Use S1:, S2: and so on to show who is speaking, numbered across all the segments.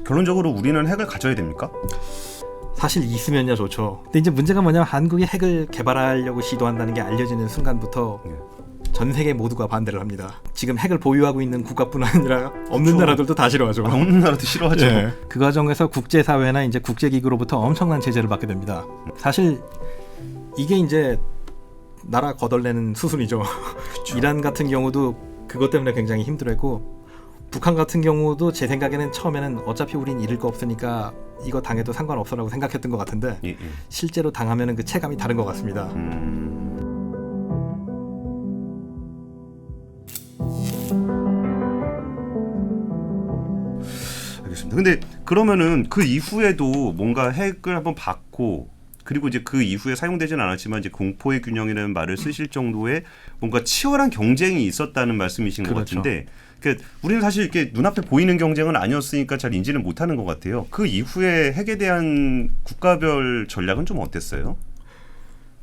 S1: 결론적으로 우리는 핵을 가져야 됩니까?
S2: 사실 있으면야 좋죠. 근데 이제 문제가 뭐냐면 한국이 핵을 개발하려고 시도한다는 게 알려지는 순간부터 전 세계 모두가 반대를 합니다. 지금 핵을 보유하고 있는 국가뿐 아니라 없는
S1: 그렇죠.
S2: 나라들도 다 싫어하죠.
S1: 없는 나라도 싫어하죠.
S2: 예. 그 과정에서 국제사회나 이제 국제기구로부터 엄청난 제재를 받게 됩니다. 사실 이게 이제 나라 거덜내는 수순이죠.
S1: 그쵸.
S2: 이란 같은 경우도 그것 때문에 굉장히 힘들었고, 북한 같은 경우도 제 생각에는 처음에는 어차피 우린 잃을 거 없으니까 이거 당해도 상관없어라고 생각했던 것 같은데
S1: 예, 예.
S2: 실제로 당하면은 그 체감이 다른 것 같습니다.
S1: 알겠습니다. 근데 그러면은 그 이후에도 뭔가 핵을 한번 받고, 그리고 이제 그 이후에 사용되지는 않았지만 이제 공포의 균형이라는 말을 쓰실 정도의 뭔가 치열한 경쟁이 있었다는 말씀이신 것
S2: 그렇죠.
S1: 같은데, 그러니까 우리는 사실 이렇게 눈앞에 보이는 경쟁은 아니었으니까 잘 인지를 못하는 것 같아요. 그 이후에 핵에 대한 국가별 전략은 좀 어땠어요?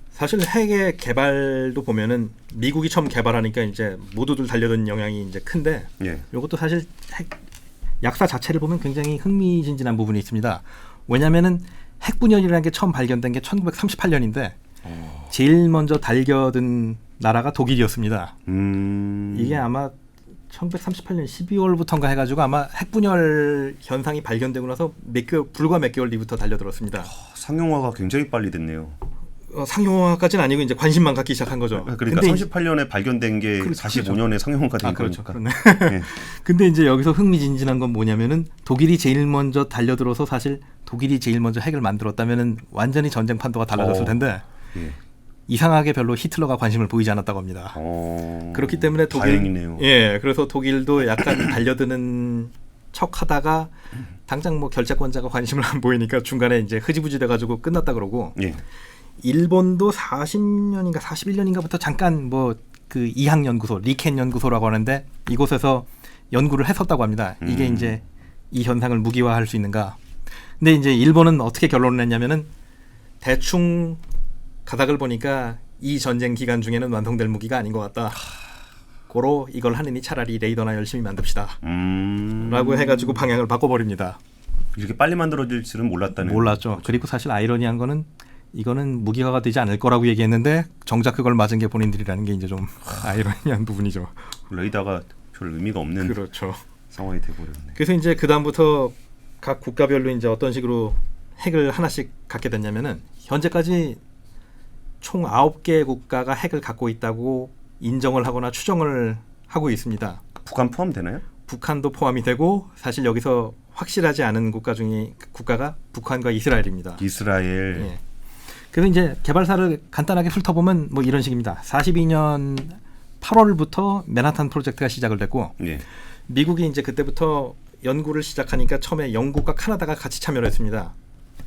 S2: 사실 핵의 개발도 보면은 미국이 처음 개발하니까 이제 모두들 달려든 영향이 이제 큰데,
S1: 예.
S2: 이것도 사실 핵 약사 자체를 보면 굉장히 흥미진진한 부분이 있습니다. 왜냐하면은 핵분열이라는 게 처음 발견된 게 1938년인데 제일 먼저 달겨든 나라가 독일이었습니다. 이게 아마 1938년 12월부터인가 해가지고 아마 핵분열 현상이 발견되고 나서 불과 몇 개월 뒤부터 달려들었습니다.
S1: 상용화가 굉장히 빨리 됐네요.
S2: 상용화까지는 아니고 이제 관심만 갖기 시작한 거죠.
S1: 그러니까
S2: 근데
S1: 38년에 발견된 게 45년에 상용화가 된
S2: 그렇죠.
S1: 거니까.
S2: 그렇네.
S1: 예.
S2: 근데 이제 여기서 흥미진진한 건 뭐냐면은 독일이 제일 먼저 달려들어서 사실 독일이 제일 먼저 핵을 만들었다면은 완전히 전쟁 판도가 달라졌을 텐데
S1: 예.
S2: 이상하게 별로 히틀러가 관심을 보이지 않았다고 합니다. 그렇기 때문에
S1: 다행이네요.
S2: 예, 그래서 독일도 약간 달려드는 척하다가 당장 뭐 결재권자가 관심을 안 보이니까 중간에 이제 흐지부지 돼가지고 끝났다 그러고.
S1: 예.
S2: 일본도 40년인가 41년인가부터 잠깐 뭐 그 이항 연구소, 리켄 연구소라고 하는데 이곳에서 연구를 했었다고 합니다. 이게 이제 이 현상을 무기화할 수 있는가. 근데 이제 일본은 어떻게 결론을 냈냐면은 대충 가닥을 보니까 이 전쟁 기간 중에는 완성될 무기가 아닌 것 같다. 고로 이걸 하느니 차라리 레이더나 열심히 만듭시다. 라고 해가지고 방향을 바꿔버립니다.
S1: 이렇게 빨리 만들어질 줄은 몰랐다는.
S2: 몰랐죠.
S1: 거죠.
S2: 그리고 사실 아이러니한 거는 이거는 무기화가 되지 않을 거라고 얘기했는데 정작 그걸 맞은 게 본인들이라는 게 이제 좀 아이러니한 부분이죠.
S1: 레이더가 별 의미가 없는
S2: 그렇죠.
S1: 상황이 돼버렸네.
S2: 그래서 이제 그 다음부터 각 국가별로 이제 어떤 식으로 핵을 하나씩 갖게 됐냐면은 현재까지 총 9개 국가가 핵을 갖고 있다고 인정을 하거나 추정을 하고 있습니다.
S1: 북한 포함되나요?
S2: 북한도 포함이 되고 사실 여기서 확실하지 않은 국가가 북한과 이스라엘입니다.
S1: 이스라엘.
S2: 예. 그래서 이제 개발사를 간단하게 훑어보면 뭐 이런 식입니다. 42년 8월부터 맨하탄 프로젝트가 시작을 됐고
S1: 예.
S2: 미국이 이제 그때부터 연구를 시작하니까 처음에 영국과 카나다가 같이 참여를 했습니다.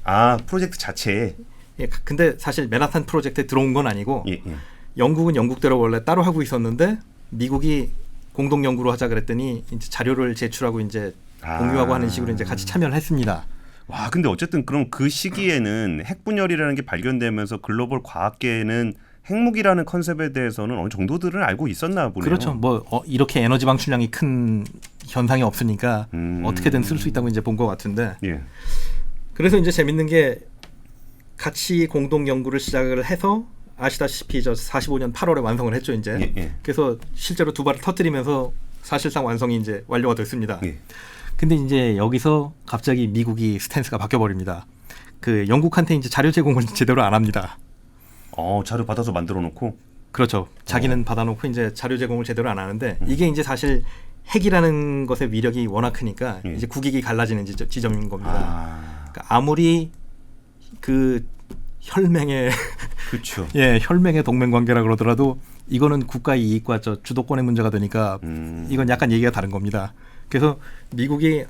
S1: 아, 프로젝트 자체에.
S2: 예, 근데 사실 맨하탄 프로젝트에 들어온 건 아니고
S1: 예, 예.
S2: 영국은 영국대로 원래 따로 하고 있었는데 미국이 공동 연구로 하자 그랬더니 이제 자료를 제출하고 이제 공유하고 하는 식으로 이제 같이 참여를 했습니다.
S1: 와, 근데 어쨌든 그럼 그 시기에는 핵분열이라는 게 발견되면서 글로벌 과학계에는 핵무기라는 컨셉에 대해서는 어느 정도들은 알고 있었나 보네요.
S2: 그렇죠. 뭐 이렇게 에너지 방출량이 큰 현상이 없으니까 어떻게든 쓸 수 있다고 이제 본 것 같은데.
S1: 예.
S2: 그래서 이제 재밌는 게 같이 공동 연구를 시작을 해서 아시다시피 저 45년 8월에 완성을 했죠 이제.
S1: 예, 예.
S2: 그래서 실제로 두 발을 터뜨리면서 사실상 완성이 이제 완료가 됐습니다.
S1: 예.
S2: 근데 이제 여기서 갑자기 미국이 스탠스가 바뀌어버립니다. 그 영국한테 이제 자료 제공을 제대로 안 합니다.
S1: 자료 받아서 만들어 놓고.
S2: 그렇죠. 자기는 받아놓고 이제 자료 제공을 제대로 안 하는데 이게 이제 사실 핵이라는 것의 위력이 워낙 크니까 이제 국익이 갈라지는 지점인 겁니다. 그러니까 아무리 그 혈맹의
S1: 그렇죠.
S2: 예, 혈맹의 동맹 관계라 그러더라도 이거는 국가의 이익과 저 주도권의 문제가 되니까 이건 약간 얘기가 다른 겁니다. 그래서 미국이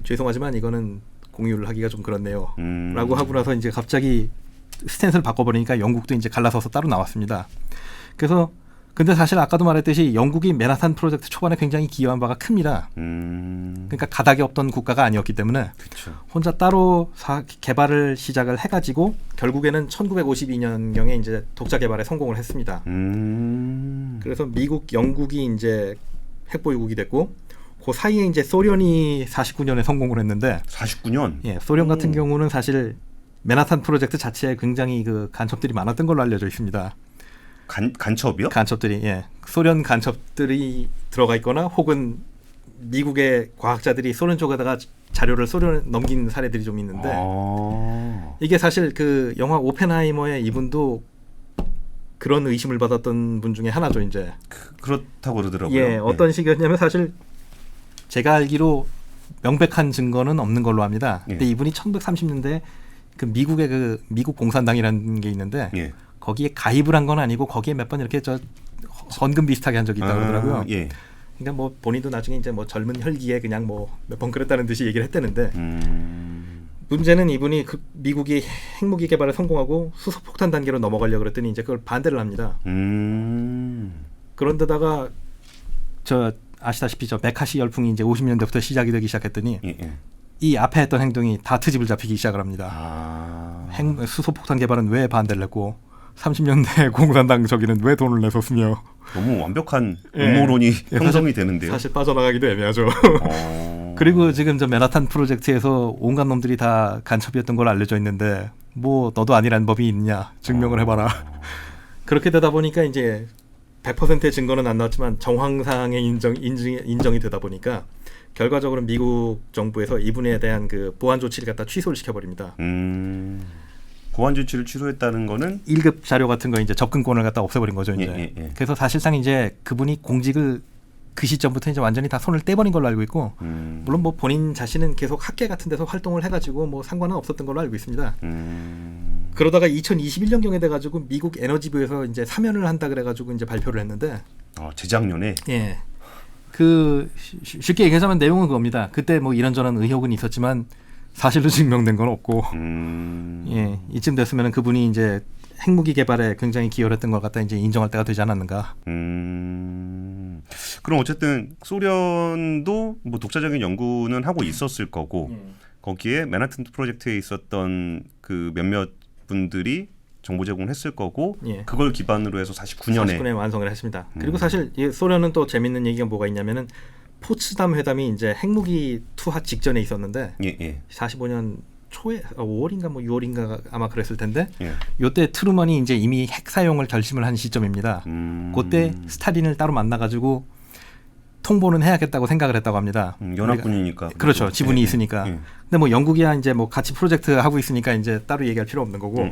S2: 죄송하지만 이거는 공유를 하기가 좀 그렇네요. 라고 하고 나서 이제 갑자기 스탠스를 바꿔버리니까 영국도 이제 갈라서서 따로 나왔습니다. 그래서 근데 사실 아까도 말했듯이 영국이 맨하탄 프로젝트 초반에 굉장히 기여한 바가 큽니다. 그러니까 가닥이 없던 국가가 아니었기 때문에
S1: 그쵸.
S2: 혼자 따로 개발을 시작을 해가지고 결국에는 1952년경에 이제 독자 개발에 성공을 했습니다. 그래서 미국, 영국이 이제 핵보유국이 됐고 그 사이에 이제 소련이 49년에 성공을 했는데
S1: 49년.
S2: 예, 소련 같은 경우는 사실 맨하탄 프로젝트 자체에 굉장히 그 간첩들이 많았던 걸로 알려져 있습니다.
S1: 간첩이요?
S2: 간첩들이 예, 소련 간첩들이 들어가 있거나 혹은 미국의 과학자들이 소련 쪽에다가 자료를 소련에 넘긴 사례들이 좀 있는데 이게 사실 그 영화 오펜하이머의 이분도 그런 의심을 받았던 분 중에 하나죠. 이제
S1: 그렇다고 그러더라고요.
S2: 예, 어떤 식이었냐면 사실 제가 알기로 명백한 증거는 없는 걸로 합니다. 근데 이분이 1930년대 그 미국의 그 미국 공산당이라는 게 있는데
S1: 예.
S2: 거기에 가입을 한 건 아니고 거기에 몇 번 이렇게 저 헌금 비슷하게 한 적이 있다고 그러더라고요.
S1: 예.
S2: 그러니까 뭐 본인도 나중에 이제 뭐 젊은 혈기에 그냥 뭐 몇 번 그랬다는 듯이 얘기를 했다는데 문제는 이분이 그 미국이 핵무기 개발에 성공하고 수소폭탄 단계로 넘어가려고 그랬더니 이제 그걸 반대를 합니다. 그런데다가 저 아시다시피 저 메카시 열풍이 이제 50년대부터 시작이 되기 시작했더니 이 앞에 했던 행동이 다 트집을 잡히기 시작을 합니다. 수소폭탄 개발은 왜 반대를 했고 30년대 공산당 저기는 왜 돈을 내줬으며
S1: 너무 완벽한 음모론이 형성이 되는데요.
S2: 사실 빠져나가기도 애매하죠. 그리고 지금 저 맨하탄 프로젝트에서 온갖 놈들이 다 간첩이었던 걸로 알려져 있는데 뭐 너도 아니란 법이 있냐 증명을 해봐라. 그렇게 되다 보니까 이제 100%의 증거는 안 나왔지만 정황상의 인정이 되다 보니까 결과적으로 미국 정부에서 이분에 대한 그 보안 조치를 갖다 취소를 시켜버립니다.
S1: 보안 조치를 취소했다는 거는
S2: 1급 자료 같은 거 이제 접근권을 갖다 없애버린 거죠. 이제. 그래서 사실상 이제 그분이 공직을 그 시점부터 이제 완전히 다 손을 떼버린 걸로 알고 있고, 물론 뭐 본인 자신은 계속 학계 같은 데서 활동을 해가지고 뭐 상관은 없었던 걸로 알고 있습니다. 그러다가 2021년경에 돼가지고 미국 에너지부에서 이제 사면을 한다 그래가지고 이제 발표를 했는데,
S1: 재작년에
S2: 예, 그 쉽게 얘기하자면 내용은 그겁니다. 그때 뭐 이런저런 의혹은 있었지만 사실로 증명된 건 없고, 예, 이쯤 됐으면 그분이 이제 핵무기 개발에 굉장히 기여를 했던 것 같다 이제 인정할 때가 되지 않았는가.
S1: 그럼 어쨌든 소련도 뭐 독자적인 연구는 하고 있었을 거고 거기에 맨하탄 프로젝트에 있었던 그 몇몇 분들이 정보 제공을 했을 거고 그걸 기반으로 해서 49년에
S2: 완성을 했습니다. 그리고 사실 이 소련은 또 재밌는 얘기가 뭐가 있냐면은 포츠담 회담이 이제 핵무기 투하 직전에 있었는데 45년 초에 5월인가 뭐 6월인가 아마 그랬을 텐데 요때 트루먼이 이제 이미 핵 사용을 결심을 한 시점입니다. 그때 스탈린을 따로 만나가지고 통보는 해야겠다고 생각을 했다고 합니다.
S1: 연합군이니까
S2: 그렇죠. 지분이 있으니까. 근데 뭐 영국이야 이제 뭐 같이 프로젝트 하고 있으니까 이제 따로 얘기할 필요 없는 거고.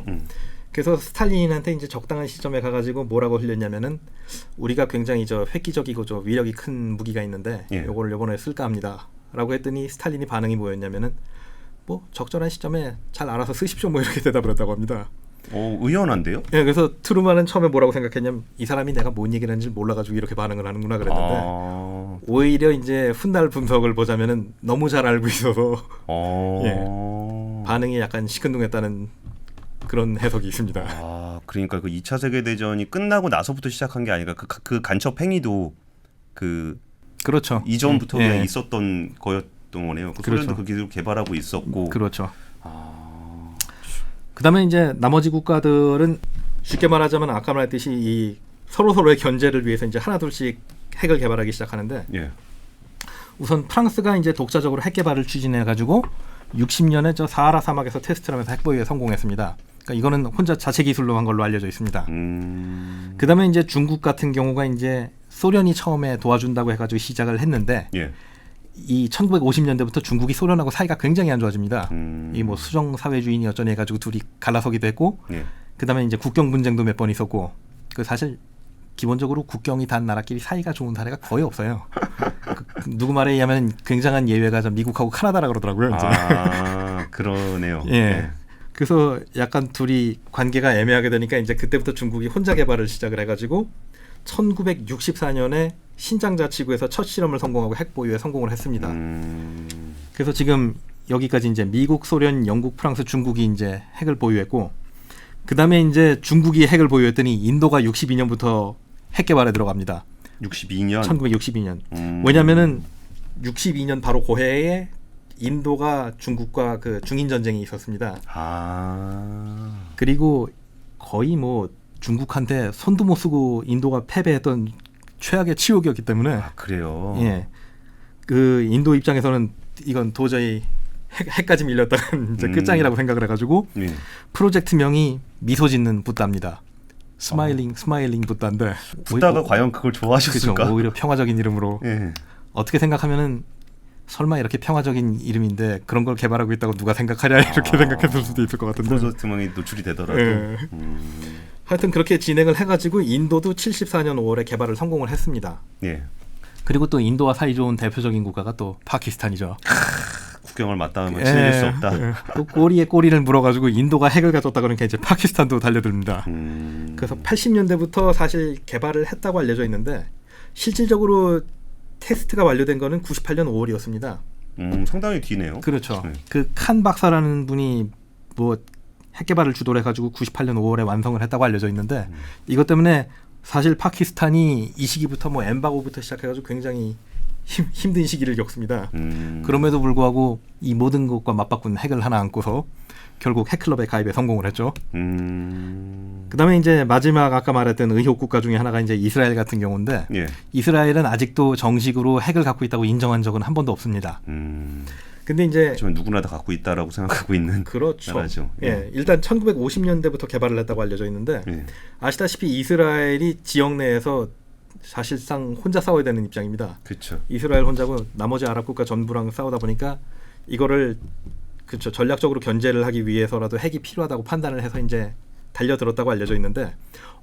S2: 그래서 스탈린한테 이제 적당한 시점에 가가지고 뭐라고 흘렸냐면은 우리가 굉장히 저 획기적이고 저 위력이 큰 무기가 있는데 요거를 요번에 쓸까 합니다.라고 했더니 스탈린이 반응이 뭐였냐면은 뭐 적절한 시점에 잘 알아서 쓰십시오 뭐 이렇게 대답을 했다고 합니다.
S1: 의연한데요?
S2: 네, 그래서 트루먼은 처음에 뭐라고 생각했냐면 이 사람이 내가 뭔 얘기를 하는지 몰라가지고 이렇게 반응을 하는구나 그랬는데 오히려 이제 훗날 분석을 보자면은 너무 잘 알고 있어서 반응이 약간 시큰둥했다는 그런 해석이 있습니다.
S1: 그러니까 그 2차 세계대전이 끝나고 나서부터 시작한 게 아니라 그 간첩 행위도 그
S2: 그렇죠.
S1: 이전부터 그냥 있었던 거였던 거네요. 소련도 그 기술을 개발하고 있었고.
S2: 그렇죠. 그다음에 이제 나머지 국가들은 쉽게 말하자면 아까 말했듯이 이 서로의 견제를 위해서 이제 하나둘씩 핵을 개발하기 시작하는데 우선 프랑스가 이제 독자적으로 핵 개발을 추진해 가지고 60년에 저 사하라 사막에서 테스트를 하면서 핵보유에 성공했습니다. 그러니까 이거는 혼자 자체 기술로 한 걸로 알려져 있습니다. 그다음에 이제 중국 같은 경우가 이제 소련이 처음에 도와준다고 해가지고 시작을 했는데 이 1950년대부터 중국이 소련하고 사이가 굉장히 안 좋아집니다. 이 뭐 수정 사회주의니 어쩌니 해가지고 둘이 갈라서기도 했고, 그다음에 이제 국경 분쟁도 몇 번 있었고, 그 사실 기본적으로 국경이 단 나라끼리 사이가 좋은 사례가 거의 없어요. 누구 말에 의하면 굉장한 예외가 좀 미국하고 카나다라 그러더라고요. 이제.
S1: 그러네요.
S2: 그래서 약간 둘이 관계가 애매하게 되니까 이제 그때부터 중국이 혼자 개발을 시작을 해가지고 1964년에 신장자치구에서 첫 실험을 성공하고 핵 보유에 성공을 했습니다. 그래서 지금 여기까지 이제 미국, 소련, 영국, 프랑스, 중국이 이제 핵을 보유했고, 그 다음에 이제 중국이 핵을 보유했더니 인도가 62년부터 핵 개발에 들어갑니다.
S1: 62년?
S2: 1962년. 왜냐면은 62년 바로 그 해에 인도가 중국과 그 중인 전쟁이 있었습니다. 그리고 거의 뭐 중국한테 손도 못 쓰고 인도가 패배했던 최악의 치욕이었기 때문에.
S1: 그래요.
S2: 그 인도 입장에서는 이건 도저히 핵까지 밀렸다는 이제 끝장이라고 생각을 해가지고
S1: 예.
S2: 프로젝트명이 미소 짓는 붓다입니다. 스마일링 붓다인데
S1: 붓다가 과연 그걸 좋아하셨을까?
S2: 그렇죠. 오히려 평화적인 이름으로
S1: 예.
S2: 어떻게 생각하면은 설마 이렇게 평화적인 이름인데 그런 걸 개발하고 있다고 누가 생각하냐 이렇게 생각했을 수도 있을 것 같은데.
S1: 프로젝트명이 노출이 되더라도.
S2: 예. 하여튼 그렇게 진행을 해가지고 인도도 74년 5월에 개발을 성공을 했습니다.
S1: 예.
S2: 그리고 또 인도와 사이 좋은 대표적인 국가가 또 파키스탄이죠.
S1: 국경을 맞닿으면 친해질 수 없다.
S2: 또 꼬리에 꼬리를 물어가지고 인도가 핵을 가졌다 그러니까 이제 파키스탄도 달려듭니다. 그래서 80년대부터 사실 개발을 했다고 알려져 있는데 실질적으로 테스트가 완료된 거는 98년 5월이었습니다.
S1: 상당히 뒤네요.
S2: 그렇죠.
S1: 네.
S2: 그 칸 박사라는 분이 뭐 핵 개발을 주도를 해가지고 98년 5월에 완성을 했다고 알려져 있는데 이것 때문에 사실 파키스탄이 이 시기부터 뭐 엠바고부터 시작해가지고 굉장히 힘든 시기를 겪습니다. 그럼에도 불구하고 이 모든 것과 맞바꾼 핵을 하나 안고서 결국 핵클럽에 가입에 성공을 했죠. 그다음에 이제 마지막 아까 말했던 의혹 국가 중에 하나가 이제 이스라엘 같은 경우인데
S1: 예.
S2: 이스라엘은 아직도 정식으로 핵을 갖고 있다고 인정한 적은 한 번도 없습니다. 근데 이제
S1: 하지만 누구나 다 갖고 있다라고 생각하고 있는
S2: 그렇죠.
S1: 나라죠.
S2: 예, 일단 1950년대부터 개발을 했다고 알려져 있는데
S1: 예.
S2: 아시다시피 이스라엘이 지역 내에서 사실상 혼자 싸워야 되는 입장입니다.
S1: 그렇죠.
S2: 이스라엘 혼자고 나머지 아랍 국가 전부랑 싸우다 보니까 이거를 그렇죠. 전략적으로 견제를 하기 위해서라도 핵이 필요하다고 판단을 해서 이제 달려들었다고 알려져 있는데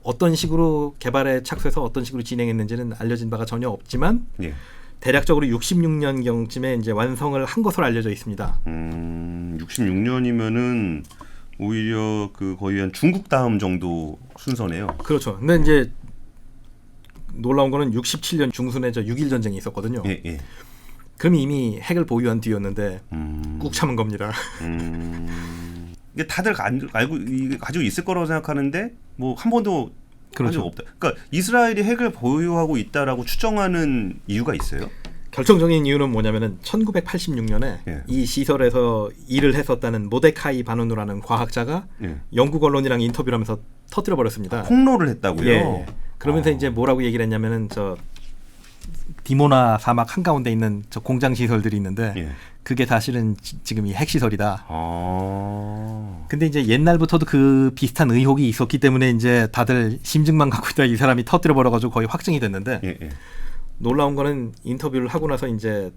S2: 어떤 식으로 개발에 착수해서 어떤 식으로 진행했는지는 알려진 바가 전혀 없지만
S1: 예.
S2: 대략적으로 66년경쯤에 이제 완성을 한 것으로 알려져 있습니다.
S1: 66년이면은 오히려 그 거의 한 중국 다음 정도 순서네요.
S2: 그렇죠. 근데 이제 놀라운 거는 67년 중순에 저 6.1 전쟁이 있었거든요.
S1: 예, 예.
S2: 그럼 이미 핵을 보유한 뒤였는데 꾹 참은 겁니다.
S1: 이게 다들 알고 가지고 있을 거라고 생각하는데 뭐 한 번도
S2: 그렇죠.
S1: 없다. 그러니까 이스라엘이 핵을 보유하고 있다라고 추정하는 이유가 있어요?
S2: 결정적인 이유는 뭐냐면은 1986년에
S1: 예.
S2: 이 시설에서 일을 했었다는 모데카이 바누누라는 과학자가
S1: 예.
S2: 영국 언론이랑 인터뷰를 하면서 터뜨려 버렸습니다.
S1: 폭로를 했다고요?
S2: 예. 그러면서 이제 뭐라고 얘기를 했냐면은 저 디모나 사막 한가운데 있는 저 공장 시설들이 있는데
S1: 예.
S2: 그게 사실은 지금 이 핵시설이다.
S1: 아.
S2: 근데 이제 옛날부터도 그 비슷한 의혹이 있었기 때문에 이제 다들 심증만 갖고 있다 이 사람이 터뜨려 버려가지고 거의 확증이 됐는데
S1: 예, 예.
S2: 놀라운 거는 인터뷰를 하고 나서 이제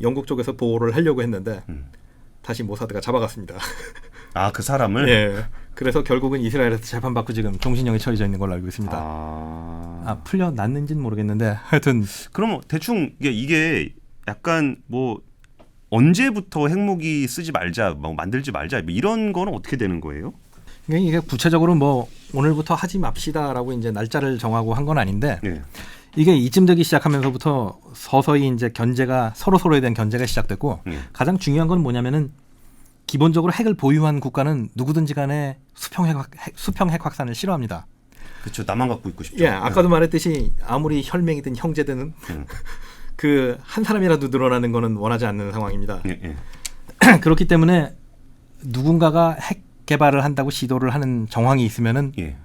S2: 영국 쪽에서 보호를 하려고 했는데 다시 모사드가 잡아갔습니다.
S1: 아, 그 사람을?
S2: 예. 그래서 결국은 이스라엘에서 재판받고 지금 종신형이 처해져 있는 걸로 알고 있습니다. 풀려났는지는 모르겠는데 하여튼
S1: 그럼 대충 이게 약간 뭐 언제부터 핵무기 쓰지 말자, 뭐 만들지 말자 뭐 이런 거는 어떻게 되는 거예요?
S2: 이게 구체적으로 뭐 오늘부터 하지 맙시다라고 이제 날짜를 정하고 한 건 아닌데
S1: 예.
S2: 이게 이쯤 되기 시작하면서부터 서서히 이제 견제가 서로에 대한 견제가 시작됐고 가장 중요한 건 뭐냐면은 기본적으로 핵을 보유한 국가는 누구든지 간에 수평 핵 확산을 싫어합니다.
S1: 그렇죠. 나만 갖고 있고 싶죠.
S2: 예, 아까도 말했듯이 아무리 혈맹이든 형제든 그 한 사람이라도 늘어나는 거는 원하지 않는 상황입니다.
S1: 예, 예.
S2: 그렇기 때문에 누군가가 핵 개발을 한다고 시도를 하는 정황이 있으면은
S1: 예.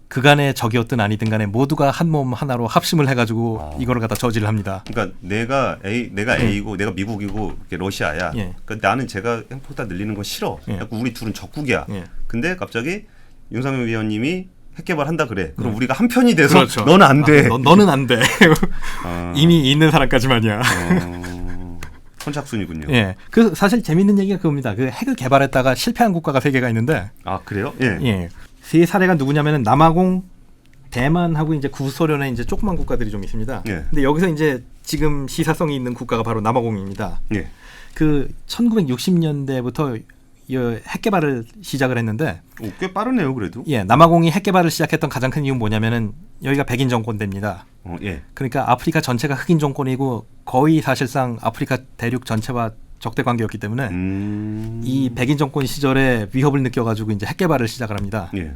S2: 그간의 적이었든 아니든 간에 모두가 한 몸 하나로 합심을 해가지고 이거를 갖다 저지를 합니다.
S1: 그러니까 내가 A고 내가 미국이고 러시아야.
S2: 예.
S1: 그러니까 나는 제가 핵폭탄 늘리는 건 싫어.
S2: 예.
S1: 우리 둘은 적국이야.
S2: 예.
S1: 근데 갑자기 윤석열 위원님이 핵 개발한다 그래. 그럼 우리가 한 편이 돼서
S2: 그렇죠.
S1: 너는 안 돼.
S2: 너는 안 돼. 이미 있는 사람까지만이야.
S1: 선착순이군요.
S2: 예. 그 사실 재밌는 얘기가 그겁니다. 그 핵을 개발했다가 실패한 국가가 3개가 있는데.
S1: 아, 그래요? 예.
S2: 예. 세 사례가 누구냐면은 남아공, 대만하고 이제 구소련의 이제 조그만 국가들이 좀 있습니다.
S1: 예.
S2: 근데 여기서 이제 지금 시사성이 있는 국가가 바로 남아공입니다.
S1: 예.
S2: 그 1960년대부터 핵 개발을 시작을 했는데
S1: 꽤 빠르네요, 그래도.
S2: 예, 남아공이 핵 개발을 시작했던 가장 큰 이유는 뭐냐면은 여기가 백인 정권대입니다.
S1: 예.
S2: 그러니까 아프리카 전체가 흑인 정권이고 거의 사실상 아프리카 대륙 전체와 적대 관계였기 때문에 이 백인 정권 시절에 위협을 느껴가지고 이제 핵 개발을 시작을 합니다.
S1: 예.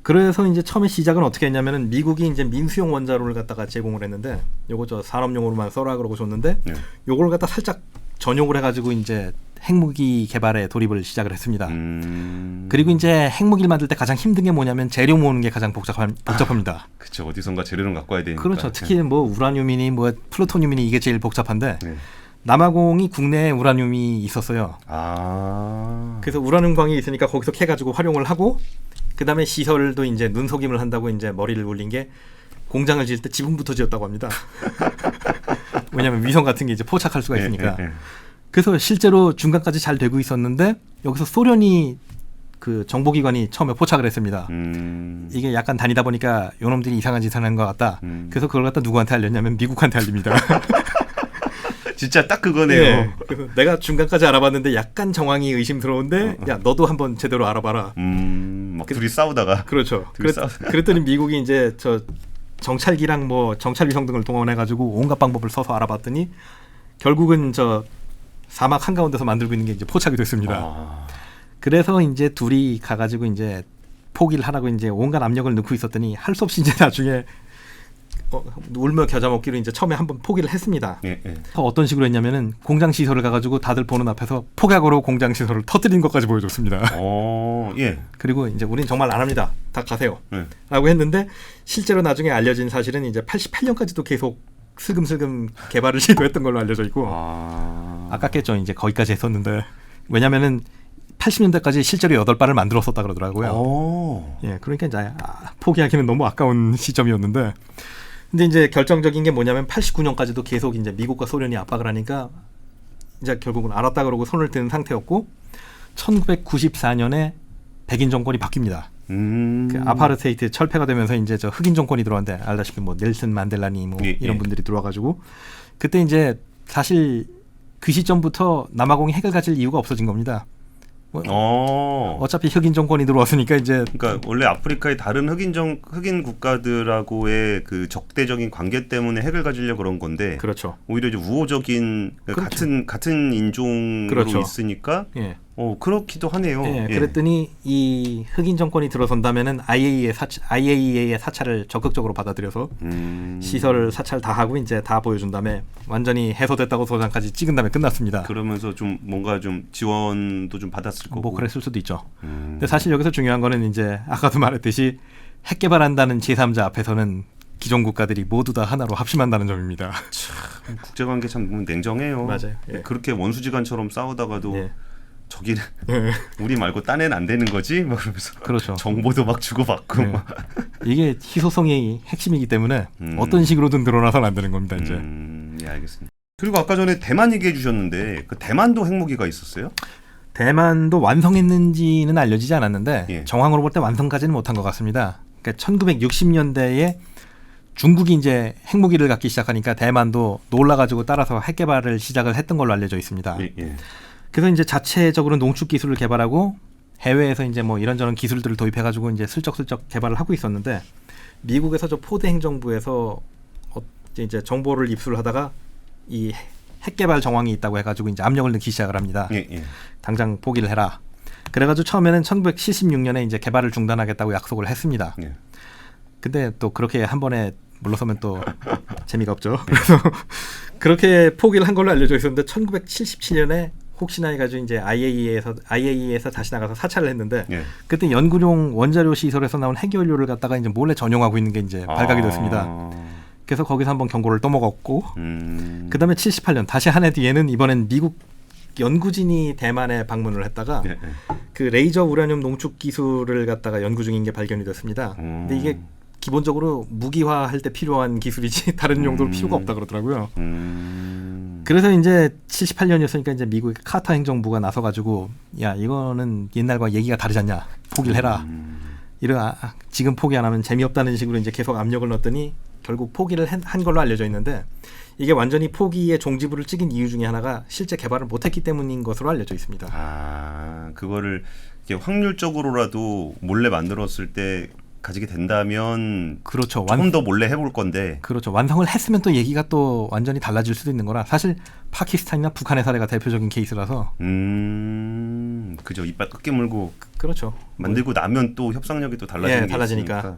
S2: 그래서 이제 처음에 시작은 어떻게 했냐면은 미국이 이제 민수용 원자로를 갖다가 제공을 했는데 요거 저 산업용으로만 써라 그러고 줬는데
S1: 예.
S2: 요걸 갖다 살짝 전용을 해가지고 이제 핵무기 개발에 돌입을 시작을 했습니다. 그리고 이제 핵무기를 만들 때 가장 힘든 게 뭐냐면 재료 모으는 게 가장 복잡합니다.
S1: 그렇죠. 어디선가 재료는 갖고 와야 되니까.
S2: 그렇죠. 특히 뭐 우라늄이니 뭐 플루토늄이니 이게 제일 복잡한데 남아공이 국내에 우라늄이 있었어요. 그래서 우라늄광이 있으니까 거기서 캐가지고 활용을 하고 그다음에 시설도 이제 눈속임을 한다고 이제 머리를 굴린 게 공장을 지을 때 지붕부터 지었다고 합니다. 왜냐하면 위성 같은 게 이제 포착할 수가 있으니까. 그래서 실제로 중간까지 잘 되고 있었는데 여기서 소련이 그 정보기관이 처음에 포착을 했습니다. 이게 약간 다니다 보니까 요놈들이 이상한 짓을 하는 것 같다. 그래서 그걸 갖다 누구한테 알렸냐면 미국한테 알립니다.
S1: 진짜 딱 그거네요.
S2: 네. 그래서 내가 중간까지 알아봤는데 약간 정황이 의심스러운데 야 너도 한번 제대로 알아봐라.
S1: 막 둘이 싸우다가.
S2: 그렇죠. 그랬더니 미국이 이제 저 정찰기랑 뭐 정찰 위성 등을 동원해가지고 온갖 방법을 써서 알아봤더니 결국은 저 사막 한가운데서 만들고 있는 게 이제 포착이 됐습니다. 그래서 이제 둘이 가가지고 이제 포기를 하라고 이제 온갖 압력을 넣고 있었더니 할 수 없이 이제 나중에 울며 겨자 먹기로 이제 처음에 한번 포기를 했습니다. 어떤 식으로 했냐면은 공장 시설을 가가지고 다들 보는 앞에서 폭약으로 공장 시설을 터뜨린 것까지 보여줬습니다. 그리고 이제 우린 정말 안 합니다. 다 가세요. 라고 했는데 실제로 나중에 알려진 사실은 이제 88년까지도 계속 슬금슬금 개발을 시도했던 걸로 알려져 있고 아깝겠죠. 이제 거기까지 했었는데 왜냐면은 80년대까지 실제로 8발을 만들었었다 그러더라고요. 그러니까 이제 포기하기는 너무 아까운 시점이었는데 근데 이제 결정적인 게 뭐냐면 89년까지도 계속 이제 미국과 소련이 압박을 하니까 이제 결국은 알았다 그러고 손을 든 상태였고 1994년에 백인 정권이 바뀝니다. 그 아파르테이트 철폐가 되면서 이제 저 흑인 정권이 들어왔는데 알다시피 뭐 넬슨 만델라니 뭐 이런 분들이 들어와가지고 그때 이제 사실 그 시점부터 남아공이 핵을 가질 이유가 없어진 겁니다. 어차피 흑인 정권이 들어왔으니까 이제
S1: 그러니까 원래 아프리카의 다른 흑인 국가들하고의 그 적대적인 관계 때문에 핵을 가지려 그런 건데
S2: 그렇죠.
S1: 오히려 이제 우호적인
S2: 그렇죠.
S1: 같은 인종으로
S2: 그렇죠.
S1: 있으니까 그렇기도 하네요.
S2: 그랬더니 이 흑인 정권이 들어선다면은 IAEA의 사찰을 적극적으로 받아들여서 시설 사찰 다 하고 이제 다 보여준 다음에 완전히 해소됐다고 도장까지 찍은 다음에 끝났습니다.
S1: 그러면서 좀 뭔가 좀 지원도 좀 받았을 거고.
S2: 뭐 그랬을 수도 있죠. 근데 사실 여기서 중요한 거는 이제 아까도 말했듯이 핵 개발한다는 제3자 앞에서는 기존 국가들이 모두 다 하나로 합심한다는 점입니다.
S1: 참, 국제관계 참 냉정해요.
S2: 맞아요.
S1: 그렇게 원수지간처럼 싸우다가도 저기는 우리 말고 딴 애는 안 되는 거지? 막 그러면서
S2: 그렇죠.
S1: 정보도 막 주고받고
S2: 이게 희소성이 핵심이기 때문에 어떤 식으로든 드러나서는 안 되는 겁니다. 이제.
S1: 알겠습니다. 그리고 아까 전에 대만 얘기해 주셨는데 그 대만도 핵무기가 있었어요?
S2: 대만도 완성했는지는 알려지지 않았는데 정황으로 볼 때 완성까지는 못한 것 같습니다. 그러니까 1960년대에 중국이 이제 핵무기를 갖기 시작하니까 대만도 놀라가지고 따라서 핵 개발을 시작을 했던 걸로 알려져 있습니다. 그래서 이제 자체적으로 농축 기술을 개발하고 해외에서 이제 뭐 이런저런 기술들을 도입해가지고 이제 슬쩍슬쩍 개발을 하고 있었는데 미국에서 저 포드 행정부에서 이제 정보를 입수하다가 이 핵 개발 정황이 있다고 해가지고 이제 압력을 넣기 시작을 합니다. 당장 포기를 해라. 그래가지고 처음에는 1976년에 이제 개발을 중단하겠다고 약속을 했습니다. 근데 또 그렇게 한 번에 물러서면 또 재미가 없죠. 그래서 그렇게 포기를 한 걸로 알려져 있었는데 1977년에 혹시나 해가지고 이제 IAEA에서 다시 나가서 사찰을 했는데 그때 연구용 원자료 시설에서 나온 핵연료를 갖다가 이제 몰래 전용하고 있는 게 이제 발각이 됐습니다. 그래서 거기서 한번 경고를 또 먹었고 그다음에 78년 다시 한 해 뒤에는 이번엔 미국 연구진이 대만에 방문을 했다가 그 레이저 우라늄 농축 기술을 갖다가 연구 중인 게 발견이 됐습니다. 근데 이게 기본적으로 무기화할 때 필요한 기술이지 다른 용도로 필요가 없다 그러더라고요. 그래서 이제 78년이었으니까 이제 미국의 카터 행정부가 나서가지고 야 이거는 옛날과 얘기가 다르지 않냐 포기를 해라. 지금 포기 안 하면 재미없다는 식으로 이제 계속 압력을 넣었더니 결국 포기를 한 걸로 알려져 있는데 이게 완전히 포기의 종지부를 찍은 이유 중에 하나가 실제 개발을 못했기 때문인 것으로 알려져 있습니다.
S1: 그거를 이렇게 확률적으로라도 몰래 만들었을 때 가지게 된다면
S2: 그렇죠.
S1: 조금 더 몰래 해볼 건데
S2: 그렇죠. 완성을 했으면 또 얘기가 또 완전히 달라질 수도 있는 거라 사실 파키스탄이나 북한의 사례가 대표적인 케이스라서
S1: 그죠. 이빨 끄게 물고
S2: 그렇죠.
S1: 만들고 나면 또 협상력이 또 달라지니까.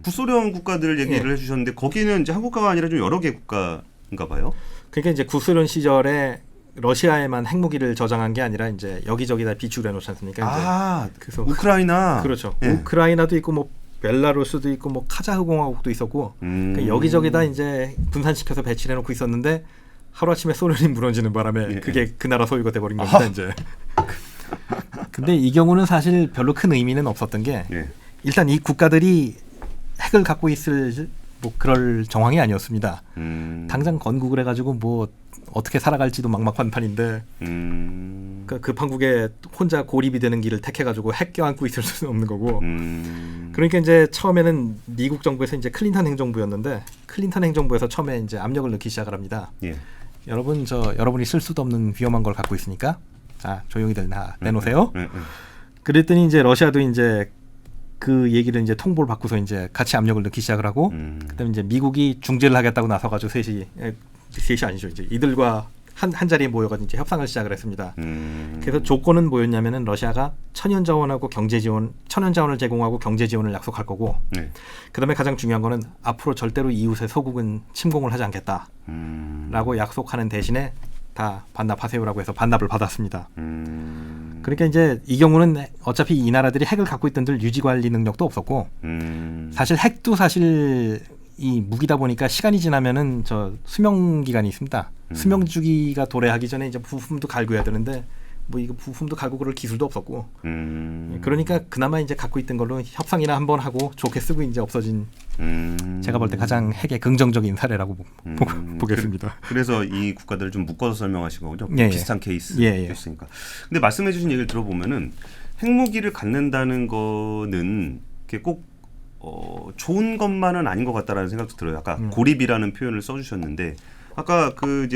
S1: 구소련 국가들 얘기를 해주셨는데 거기는 이제 한국가가 아니라 좀 여러 개 국가인가 봐요.
S2: 그러니까 이제 구소련 시절에 러시아에만 핵무기를 저장한 게 아니라 이제 여기저기다 비축을 해놓지 않습니까? 이제 그래서
S1: 우크라이나
S2: 그렇죠.
S1: 예.
S2: 우크라이나도 있고 뭐 벨라루스도 있고 뭐 카자흐 공화국도 있었고 그러니까 여기저기다 이제 분산시켜서 배치를 해놓고 있었는데 하루아침에 소련이 무너지는 바람에
S1: 예.
S2: 그게 그 나라 소유가 돼버린 겁니다. 이제. 근데 이 경우는 사실 별로 큰 의미는 없었던 게
S1: 예.
S2: 일단 이 국가들이 핵을 갖고 있을 뭐 그럴 정황이 아니었습니다. 당장 건국을 해가지고 뭐 어떻게 살아갈지도 막막한판인데 그 판국에 혼자 고립이 되는 길을 택해가지고 핵 껴안고 있을 수는 없는 거고. 그러니까 이제 처음에는 미국 정부에서 이제 클린턴 행정부였는데 클린턴 행정부에서 처음에 이제 압력을 넣기 시작을 합니다.
S1: 예.
S2: 여러분이 쓸 수도 없는 위험한 걸 갖고 있으니까 자 조용히들 내놓으세요. 그랬더니 이제 러시아도 이제 그 얘기를 이제 통보를 받고서 이제 같이 압력을 넣기 시작을 하고 그다음에 이제 미국이 중재를 하겠다고 나서가지고 셋이 아니죠. 이제 이들과 한 자리에 모여가지고 이제 협상을 시작을 했습니다. 그래서 조건은 뭐였냐면은 러시아가 천연 자원을 제공하고 경제 지원을 약속할 거고,
S1: 네.
S2: 그다음에 가장 중요한 거는 앞으로 절대로 이웃의 소국은 침공을 하지 않겠다라고 약속하는 대신에 다 반납하세요라고 해서 반납을 받았습니다. 그러니까 이제 이 경우는 어차피 이 나라들이 핵을 갖고 있던들 유지 관리 능력도 없었고, 사실 핵도 사실 이 무기다 보니까 시간이 지나면은 저 수명 기간이 있습니다. 수명 주기가 도래하기 전에 이제 부품도 갈고야 되는데 뭐 이거 부품도 갈고 그럴 기술도 없었고, 그러니까 그나마 이제 갖고 있던 걸로 협상이나 한번 하고 좋게 쓰고 이제 없어진 제가 볼 때 가장 핵의 긍정적인 사례라고 보겠습니다.
S1: 그래서 이 국가들을 좀 묶어서 설명하신 거군요.
S2: 예,
S1: 비슷한 케이스였으니까. 근데 말씀해주신 얘기를 들어보면은 핵무기를 갖는다는 거는 꼭 좋은 것만은 아닌 것 같다라는 생각도 들어요. 아까 고립이라는 표현을 써주셨는데, 아까 그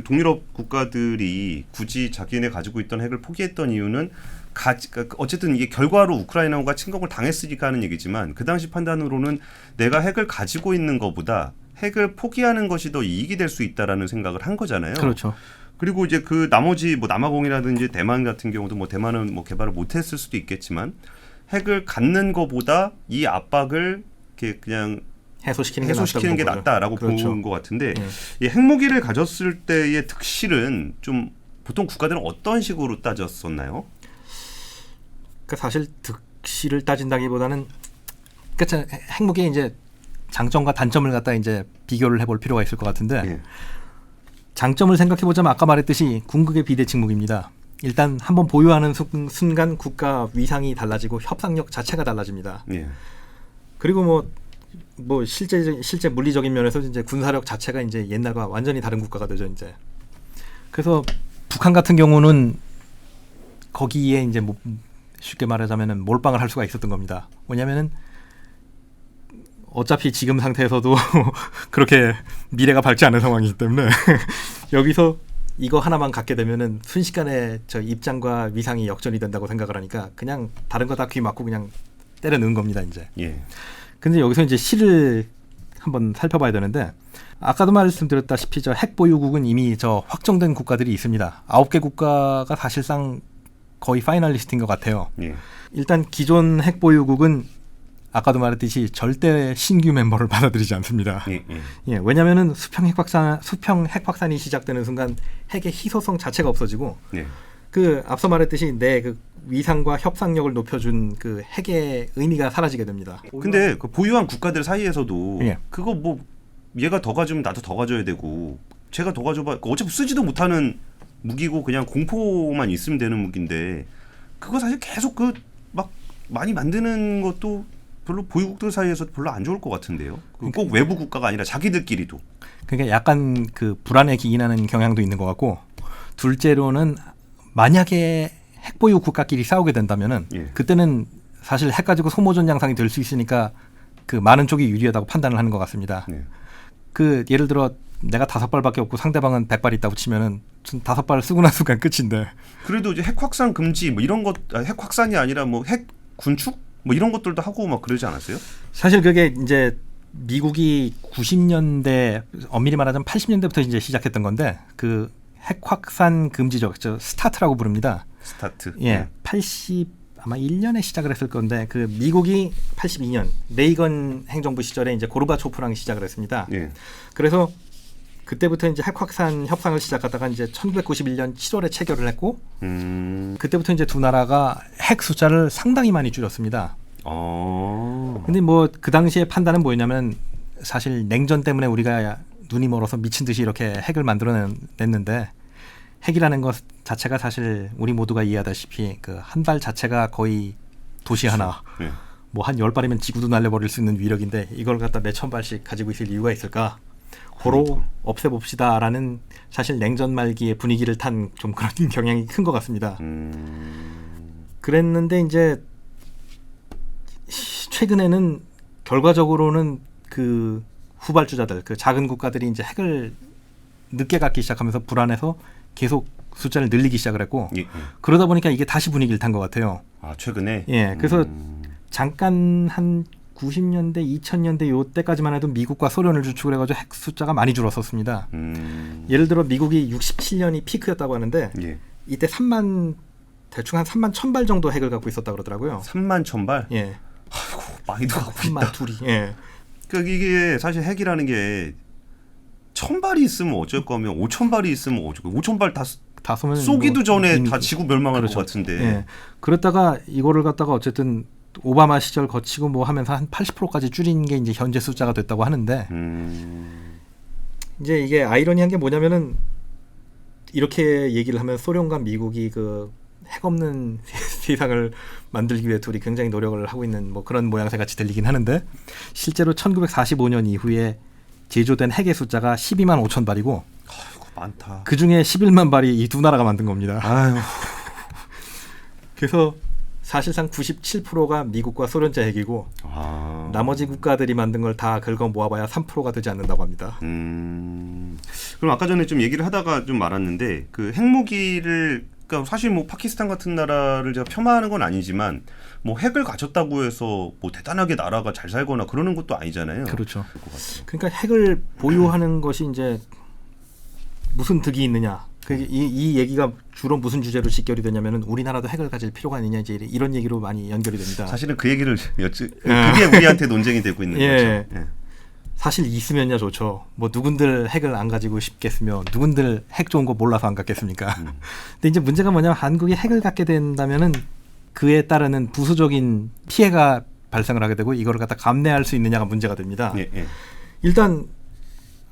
S1: 동유럽 국가들이 굳이 자기네 가지고 있던 핵을 포기했던 이유는 어쨌든 이게 결과로 우크라이나가 침공을 당했으니까 하는 얘기지만, 그 당시 판단으로는 내가 핵을 가지고 있는 것보다 핵을 포기하는 것이 더 이익이 될 수 있다라는 생각을 한 거잖아요.
S2: 그렇죠.
S1: 그리고 이제 그 나머지 뭐 남아공이라든지 대만 같은 경우도 뭐 대만은 뭐 개발을 못했을 수도 있겠지만, 핵을 갖는 것보다 이 압박을 이렇게 그냥 해소시키는 게 낫다라고
S2: 그렇죠.
S1: 본 것 같은데, 이 핵무기를 가졌을 때의 득실은 좀 보통 국가들은 어떤 식으로 따졌었나요?
S2: 그러니까 사실 득실을 따진다기보다는 그러니까 핵무기의 이제 장점과 단점을 갖다 이제 비교를 해볼 필요가 있을 것 같은데,
S1: 예.
S2: 장점을 생각해 보자면 아까 말했듯이 궁극의 비대칭 무기입니다. 일단 한번 보유하는 순간 국가 위상이 달라지고 협상력 자체가 달라집니다.
S1: 예.
S2: 그리고 뭐 실제 물리적인 면에서 이제 군사력 자체가 이제 옛날과 완전히 다른 국가가 되죠, 이제. 그래서 북한 같은 경우는 거기에 이제 뭐 쉽게 말하자면은 몰빵을 할 수가 있었던 겁니다. 뭐냐면은 어차피 지금 상태에서도 그렇게 미래가 밝지 않은 상황이기 때문에 여기서 이거 하나만 갖게 되면은 순식간에 저 입장과 위상이 역전이 된다고 생각을 하니까 그냥 다른 거 다 귀 막고 그냥 때려 넣은 겁니다, 이제.
S1: 예.
S2: 근데 여기서 이제 실을 한번 살펴봐야 되는데, 아까도 말씀드렸다시피 저 핵 보유국은 이미 저 확정된 국가들이 있습니다. 9개 국가가 사실상 거의 파이널리스트인 것 같아요.
S1: 예.
S2: 일단 기존 핵 보유국은 아까도 말했듯이 절대 신규 멤버를 받아들이지 않습니다. 예, 왜냐하면은 수평 핵 확산이 시작되는 순간 핵의 희소성 자체가 없어지고,
S1: 예.
S2: 그 앞서 말했듯이 내 그 위상과 협상력을 높여준 그 핵의 의미가 사라지게 됩니다.
S1: 근데 그 보유한 국가들 사이에서도
S2: 예.
S1: 그거 뭐 얘가 더 가지면 나도 더 가져야 되고, 제가 더 가져봐 어차피 쓰지도 못하는 무기고 그냥 공포만 있으면 되는 무기인데, 그거 사실 계속 그 막 많이 만드는 것도 별로 보유국들 사이에서 별로 안 좋을 것 같은데요. 꼭 외부 국가가 아니라 자기들끼리도.
S2: 그러니까 약간 그 불안에 기인하는 경향도 있는 것 같고, 둘째로는 만약에 핵 보유 국가끼리 싸우게 된다면은
S1: 예.
S2: 그때는 사실 핵 가지고 소모전 양상이 될 수 있으니까 그 많은 쪽이 유리하다고 판단을 하는 것 같습니다.
S1: 예.
S2: 그 예를 들어 내가 5발밖에 없고 상대방은 100발 있다고 치면은 5발 쓰고 난 순간 끝인데.
S1: 그래도 이제 핵 확산 금지 뭐 이런 것, 핵 확산이 아니라 뭐 핵 군축 뭐 이런 것들도 하고 막 그러지 않았어요?
S2: 사실 그게 이제 미국이 90년대 엄밀히 말하자면 80년대부터 이제 시작했던 건데, 그 핵 확산 금지적 저 스타트라고 부릅니다.
S1: 스타트.
S2: 예. 아마 1년에 시작을 했을 건데, 그 미국이 82년 레이건 행정부 시절에 이제 고르바초프랑 시작을 했습니다.
S1: 예.
S2: 그래서 그때부터 이제 핵 확산 협상을 시작하다가 이제 1991년 7월에 체결을 했고 그때부터 이제 두 나라가 핵 숫자를 상당히 많이 줄였습니다. 근데 뭐 그 당시에 판단은 뭐였냐면 사실 냉전 때문에 우리가 눈이 멀어서 미친 듯이 이렇게 핵을 만들어냈는데 핵이라는 것 자체가 사실 우리 모두가 이해하다시피 그 한 발 자체가 거의 도시 하나
S1: 네.
S2: 뭐 한 10발이면 지구도 날려버릴 수 있는 위력인데 이걸 갖다 몇천 발씩 가지고 있을 이유가 있을까? 고로 없애봅시다라는 사실 냉전 말기의 분위기를 탄 좀 그런 경향이 큰 것 같습니다. 그랬는데 이제 최근에는 결과적으로는 그 후발주자들, 그 작은 국가들이 이제 핵을 늦게 갖기 시작하면서 불안해서 계속 숫자를 늘리기 시작을 했고
S1: 예.
S2: 그러다 보니까 이게 다시 분위기를 탄 것 같아요.
S1: 아 최근에.
S2: 예, 그래서 잠깐 한 90년대, 2000년대 요 때까지만 해도 미국과 소련을 주축을 해가지고 핵 숫자가 많이 줄었었습니다. 예를 들어 미국이 67년이 피크였다고 하는데
S1: 예.
S2: 이때 대충 한 3만 1000발 정도 핵을 갖고 있었다 그러더라고요.
S1: 3만 1000발.
S2: 예,
S1: 아이고 많이도 갖고
S2: 3만
S1: 있다.
S2: 둘이. 예,
S1: 그러니까 이게 사실 핵이라는 게 1000발이 있으면 어쩔 거면 5000발이 있으면 어쩔 거. 5000발 다
S2: 쏘면
S1: 쏘기도
S2: 뭐
S1: 전에 다 지구 멸망할
S2: 그렇죠.
S1: 것 같은데.
S2: 예, 그랬다가 이거를 갖다가 어쨌든 오바마 시절 거치고 뭐 하면서 한 80%까지 줄인 게 이제 현재 숫자가 됐다고 하는데 이제 이게 아이러니한 게 뭐냐면은 이렇게 얘기를 하면 소련과 미국이 그 핵 없는 세상을 만들기 위해 둘이 굉장히 노력을 하고 있는 뭐 그런 모양새 같이 들리긴 하는데 실제로 1945년 이후에 제조된 핵의 숫자가 12만 5천 발이고
S1: 아이고 많다.
S2: 그 중에 11만 발이 이 두 나라가 만든 겁니다.
S1: 아유.
S2: 그래서 사실상 97%가 미국과 소련제 핵이고 나머지 국가들이 만든 걸 다 긁어 모아봐야 3%가 되지 않는다고 합니다.
S1: 그럼 아까 전에 좀 얘기를 하다가 좀 말았는데 그 핵무기를 그러니까 사실 뭐 파키스탄 같은 나라를 제가 폄하하는 건 아니지만 뭐 핵을 가졌다고 해서 뭐 대단하게 나라가 잘 살거나 그러는 것도 아니잖아요.
S2: 그렇죠. 그러니까 핵을 보유하는 것이 이제 무슨 득이 있느냐. 이 얘기가 주로 무슨 주제로 직결이 되냐면은 우리나라도 핵을 가질 필요가 있느냐 이제 이런 얘기로 많이 연결이 됩니다.
S1: 사실은 그 얘기를 그게 우리한테 논쟁이 되고 있는
S2: 예.
S1: 거죠. 예.
S2: 사실 있으면야 좋죠. 뭐 누군들 핵을 안 가지고 싶겠으며 누군들 핵 좋은 거 몰라서 안 갖겠습니까? 근데 이제 문제가 뭐냐면 한국이 핵을 갖게 된다면은 그에 따르는 부수적인 피해가 발생을 하게 되고 이걸 갖다 감내할 수 있느냐가 문제가 됩니다.
S1: 예, 예.
S2: 일단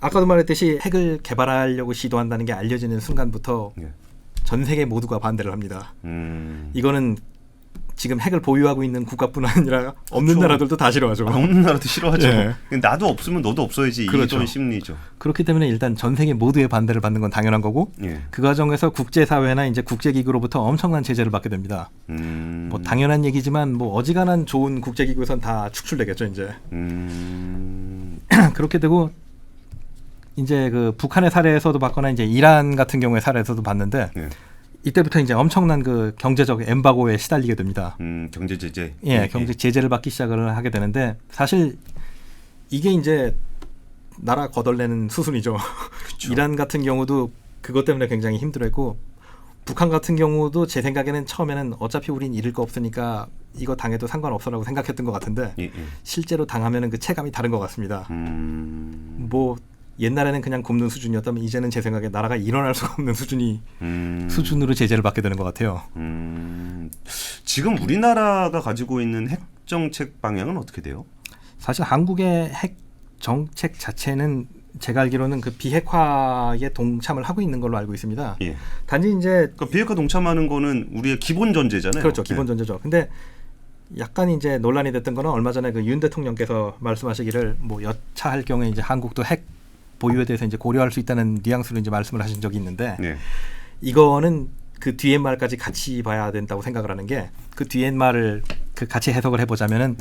S2: 아까도 말했듯이 핵을 개발하려고 시도한다는 게 알려지는 순간부터
S1: 예.
S2: 전 세계 모두가 반대를 합니다.
S1: 이거는
S2: 지금 핵을 보유하고 있는 국가뿐 아니라 없는
S1: 그렇죠.
S2: 나라들도 다 싫어하죠.
S1: 없는 나라도 싫어하죠.
S2: 예.
S1: 나도 없으면 너도 없어야지
S2: 그렇죠.
S1: 이런 심리죠.
S2: 그렇기 때문에 일단 전 세계 모두의 반대를 받는 건 당연한 거고
S1: 예.
S2: 그 과정에서 국제사회나 이제 국제기구로부터 엄청난 제재를 받게 됩니다. 뭐 당연한 얘기지만 뭐 어지간한 좋은 국제기구에선 다 축출되겠죠 이제. 그렇게 되고 이제 그 북한의 사례에서도 봤거나 이제 이란 같은 경우의 사례에서도 봤는데
S1: 예.
S2: 이때부터 이제 엄청난 그 경제적 엠바고에 시달리게 됩니다.
S1: 경제 제재.
S2: 예, 경제 제재를 받기 시작을 하게 되는데 사실 이게 이제 나라 거덜내는 수순이죠.
S1: 그쵸.
S2: 이란 같은 경우도 그것 때문에 굉장히 힘들었고 북한 같은 경우도 제 생각에는 처음에는 어차피 우린 잃을 거 없으니까 이거 당해도 상관없어라고 생각했던 것 같은데
S1: 예, 예.
S2: 실제로 당하면은 그 체감이 다른 것 같습니다. 뭐 옛날에는 그냥 굶는 수준이었다면 이제는 제 생각에 나라가 일어날 수가 없는 수준으로 제재를 받게 되는 것 같아요.
S1: 지금 우리나라가 가지고 있는 핵 정책 방향은 어떻게 돼요?
S2: 사실 한국의 핵 정책 자체는 제가 알기로는 그 비핵화에 동참을 하고 있는 걸로 알고 있습니다.
S1: 예.
S2: 단지 이제
S1: 그러니까 비핵화 동참하는 거는 우리의 기본 전제잖아요.
S2: 그렇죠, 기본 전제죠. 근데 약간 이제 논란이 됐던 거는 얼마 전에 그 윤 대통령께서 말씀하시기를 뭐 여차할 경우에 이제 한국도 핵 보유에 대해서 이제 고려할 수 있다는 뉘앙스로 이제 말씀을 하신 적이 있는데
S1: 예.
S2: 이거는 그 뒤에 말까지 같이 봐야 된다고 생각을 하는 게 그 뒤에 말을 그 같이 해석을 해보자면은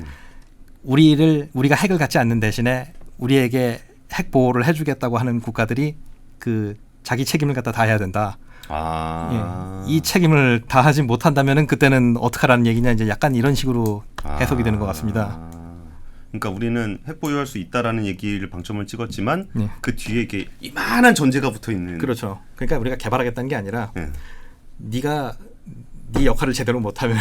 S2: 우리가 핵을 갖지 않는 대신에 우리에게 핵 보호를 해주겠다고 하는 국가들이 그 자기 책임을 갖다 다해야 된다. 예. 이 책임을 다하지 못한다면은 그때는 어떡하라는 얘기냐 이제 약간 이런 식으로 해석이 되는 것 같습니다.
S1: 그러니까 우리는 핵 보유할 수 있다라는 얘기를 방점을 찍었지만
S2: 네.
S1: 그 뒤에 이게 이만한 전제가 붙어 있는.
S2: 그렇죠. 그러니까 우리가 개발하겠다는 게 아니라
S1: 예.
S2: 네가 네 역할을 제대로 못하면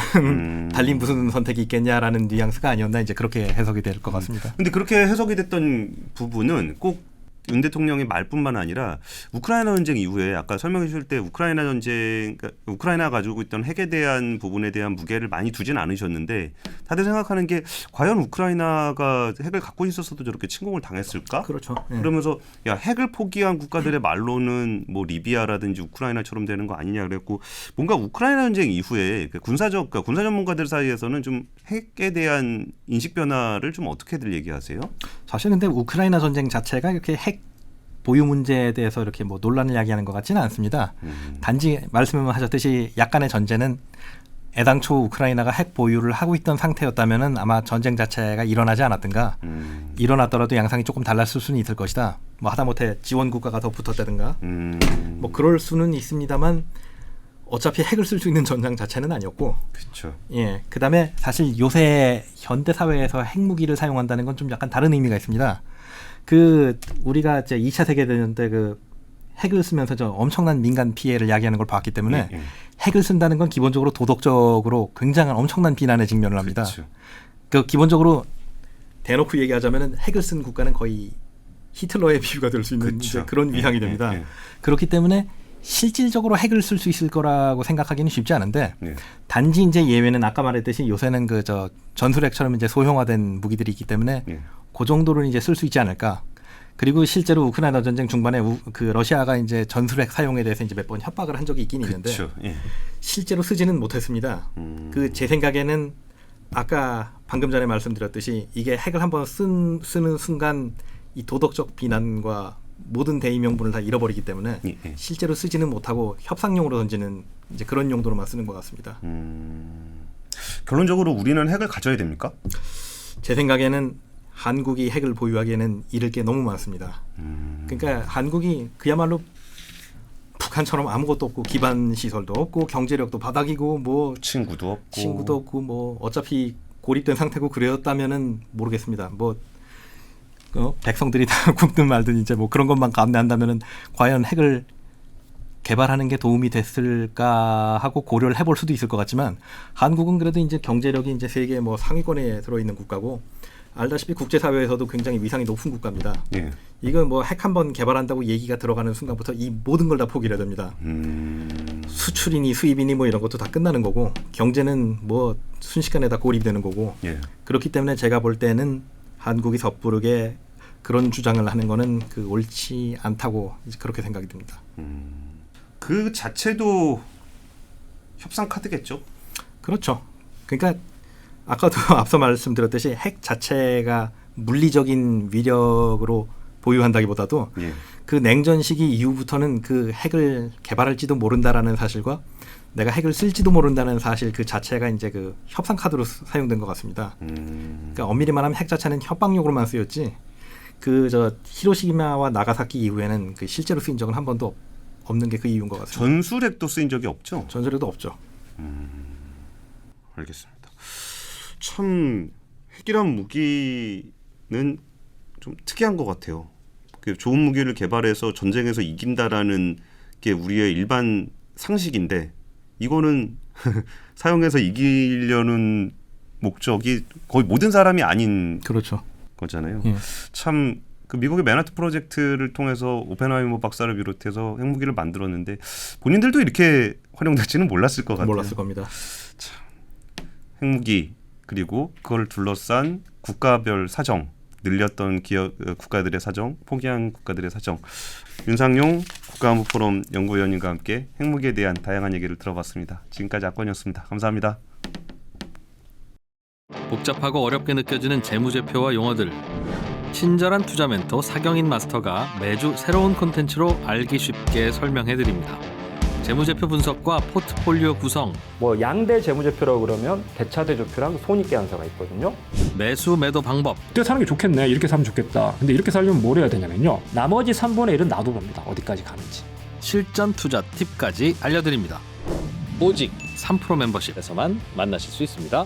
S2: 달리 무슨 선택이 있겠냐라는 뉘앙스가 아니었나 이제 그렇게 해석이 될 것 같습니다.
S1: 근데 그렇게 해석이 됐던 부분은 꼭 윤 대통령의 말뿐만 아니라 우크라이나 전쟁 이후에 아까 설명해 주실 때 우크라이나 가지고 있던 핵에 대한 부분에 대한 무게를 많이 두진 않으셨는데 다들 생각하는 게 과연 우크라이나가 핵을 갖고 있었어도 저렇게 침공을 당했을까?
S2: 그렇죠. 예.
S1: 그러면서 야 핵을 포기한 국가들의 말로는 뭐 리비아라든지 우크라이나처럼 되는 거 아니냐 그랬고 뭔가 우크라이나 전쟁 이후에 군사 전문가들 사이에서는 좀 핵에 대한 인식 변화를 좀 어떻게들 얘기하세요?
S2: 사실 근데 우크라이나 전쟁 자체가 이렇게 핵 보유 문제에 대해서 이렇게 뭐 논란을 야기하는 것 같지는 않습니다. 단지 말씀하셨듯이 약간의 전제는 애당초 우크라이나가 핵 보유를 하고 있던 상태였다면은 아마 전쟁 자체가 일어나지 않았든가 일어났더라도 양상이 조금 달랐을 수는 있을 것이다. 뭐 하다못해 지원 국가가 더 붙었다든가 뭐 그럴 수는 있습니다만 어차피 핵을 쓸 수 있는 전장 자체는 아니었고.
S1: 그렇죠.
S2: 예. 그다음에 사실 요새 현대 사회에서 핵무기를 사용한다는 건 좀 약간 다른 의미가 있습니다. 우리가 이제 2차 세계대전 때 핵을 쓰면서 저 엄청난 민간 피해를 야기하는 걸 봤기 때문에 핵을 쓴다는 건 기본적으로 도덕적으로 굉장한 엄청난 비난에 직면을 합니다.
S1: 그렇죠.
S2: 기본적으로 대놓고 얘기하자면은 핵을 쓴 국가는 거의 히틀러의 비유가 될 수 있는 이제 그런 위상이 됩니다. 그렇기 때문에 실질적으로 핵을 쓸 수 있을 거라고 생각하기는 쉽지 않은데 단지 이제 예외는 아까 말했듯이 요새는 전술핵처럼 이제 소형화된 무기들이 있기 때문에 그 정도는 이제 쓸 수 있지 않을까. 그리고 실제로 우크라이나 전쟁 중반에 러시아가 이제 전술핵 사용에 대해서 이제 몇 번 협박을 한 적이 있긴 있는데 실제로 쓰지는 못했습니다. 제 생각에는 아까 방금 전에 말씀드렸듯이 이게 핵을 한번 쓰는 순간 이 도덕적 비난과 모든 대의 명분을 다 잃어버리기 때문에 실제로 쓰지는 못하고 협상용으로 던지는 이제 그런 용도로만 쓰는 것 같습니다.
S1: 결론적으로 우리는 핵을 가져야 됩니까?
S2: 제 생각에는 한국이 핵을 보유하기에는 잃을 게 너무 많습니다. 그러니까 한국이 그야말로 북한처럼 아무것도 없고 기반 시설도 없고 경제력도 바닥이고 뭐
S1: 친구도
S2: 없고 뭐 어차피 고립된 상태고 그랬다면은 모르겠습니다. 뭐 백성들이 다 굶든 말든 이제 뭐 그런 것만 감내한다면은 과연 핵을 개발하는 게 도움이 됐을까 하고 고려를 해볼 수도 있을 것 같지만 한국은 그래도 이제 경제력이 이제 세계 뭐 상위권에 들어있는 국가고 알다시피 국제사회에서도 굉장히 위상이 높은 국가입니다. 이거 뭐 핵 한번 개발한다고 얘기가 들어가는 순간부터 이 모든 걸 다 포기해야 됩니다. 수출이니 수입이니 뭐 이런 것도 다 끝나는 거고 경제는 뭐 순식간에 다 고립되는 거고 그렇기 때문에 제가 볼 때는 한국이 섣부르게 그런 주장을 하는 거는 옳지 않다고 이제 그렇게 생각이 듭니다.
S1: 그 자체도 협상 카드겠죠?
S2: 그렇죠. 그러니까 아까도 앞서 말씀드렸듯이 핵 자체가 물리적인 위력으로 보유한다기보다도 그 냉전 시기 이후부터는 그 핵을 개발할지도 모른다라는 사실과 내가 핵을 쓸지도 모른다는 사실 그 자체가 이제 협상 카드로 사용된 것 같습니다. 그러니까 엄밀히 말하면 핵 자체는 협박용으로만 쓰였지 히로시마와 나가사키 이후에는 실제로 쓰인 적은 한 번도 없는 게 그 이유인 것 같습니다.
S1: 전술핵도 쓰인 적이 없죠?
S2: 전술핵도 없죠.
S1: 알겠습니다. 참 핵이란 무기는 좀 특이한 것 같아요. 좋은 무기를 개발해서 전쟁에서 이긴다라는 게 우리의 일반 상식인데 이거는 사용해서 이기려는 목적이 거의 모든 사람이 아닌
S2: 그렇죠.
S1: 거잖아요. 참 미국의 맨하튼 프로젝트를 통해서 오펜하이머 박사를 비롯해서 핵무기를 만들었는데 본인들도 이렇게 활용될지는 몰랐을 것 같아요.
S2: 몰랐을 겁니다.
S1: 참, 핵무기 그리고 그걸 둘러싼 국가별 사정, 늘렸던 국가들의 사정, 포기한 국가들의 사정. 윤상용 국가안보포럼 연구위원님과 함께 핵무기에 대한 다양한 얘기를 들어봤습니다. 지금까지 악권이었습니다. 감사합니다.
S3: 복잡하고 어렵게 느껴지는 재무제표와 용어들. 친절한 투자 멘토 사경인 마스터가 매주 새로운 콘텐츠로 알기 쉽게 설명해드립니다. 재무제표 분석과 포트폴리오 구성,
S4: 뭐 양대 재무제표라고 그러면 대차대조표랑 손익계산서가 있거든요.
S3: 매수 매도 방법,
S5: 이때 사는 게 좋겠네, 이렇게 사면 좋겠다. 근데 이렇게 살려면 뭘 해야 되냐면요, 나머지 3분의 1은 놔둬봅니다. 어디까지 가는지.
S3: 실전 투자 팁까지 알려드립니다. 오직 3프로 멤버십에서만 만나실 수 있습니다.